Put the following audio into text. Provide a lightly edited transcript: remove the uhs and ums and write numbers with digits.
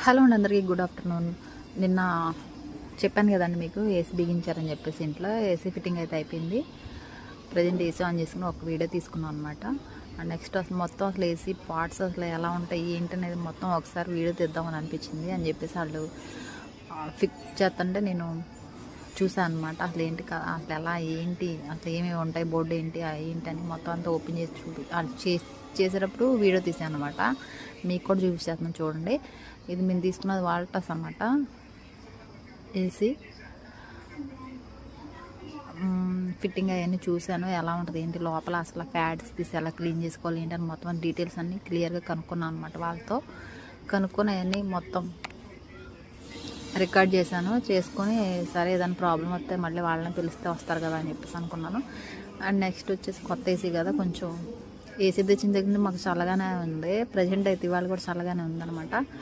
Hello అండి, అందరికీ good afternoon. నిన్న చెప్పాను కదండి మీకు ఏసీ బిగించారని చెప్పేసి. ఇంట్లో ఏసీ ఫిట్టింగ్ అయితే అయిపోయింది. ప్రజెంట్ ఏసీ ఆన్ చేసుకుని ఒక వీడియో తీసుకున్నాం అనమాట. అండ్ నెక్స్ట్ అసలు మొత్తం అసలు ఏసీ పార్ట్స్ అసలు ఎలా ఉంటాయి ఏంటి అనేది మొత్తం ఒకసారి వీడియో తీద్దామని అనిపించింది అని చెప్పేసి వాళ్ళు ఫిక్స్ చేస్తుంటే నేను చూసాను అనమాట. అసలు ఏంటి అసలు ఎలా ఏంటి అసలు ఏమేమి ఉంటాయి, బోర్డు ఏంటి ఏంటి అని మొత్తం అంతా ఓపెన్ చేసి చేసేటప్పుడు వీడియో తీసాను అనమాట. మీకు కూడా చూపించేస్తున్నాను చూడండి. ఇది మేము తీసుకున్నది వాల్టస్ అనమాట ఏసీ. ఫిట్టింగ్ అవన్నీ చూశాను, ఎలా ఉంటుంది ఏంటి లోపల అసలు ప్యాడ్స్ తీసి ఎలా క్లీన్ చేసుకోవాలి ఏంటి అని మొత్తం డీటెయిల్స్ అన్నీ క్లియర్గా కనుక్కున్నాను అనమాట. వాళ్ళతో కనుక్కొని అవన్నీ మొత్తం రికార్డ్ చేసుకొని సరే ఏదైనా ప్రాబ్లం వస్తే మళ్ళీ వాళ్ళని పిలిస్తే వస్తారు కదా అని చెప్పేసి అనుకున్నాను. అండ్ నెక్స్ట్ వచ్చేసి కొత్త ఏసీ కదా, కొంచెం ఏసీ తెచ్చిన దగ్గర మాకు చల్లగానే ఉంది. ప్రజెంట్ అయితే ఇవాళ కూడా చల్లగానే ఉందన్నమాట.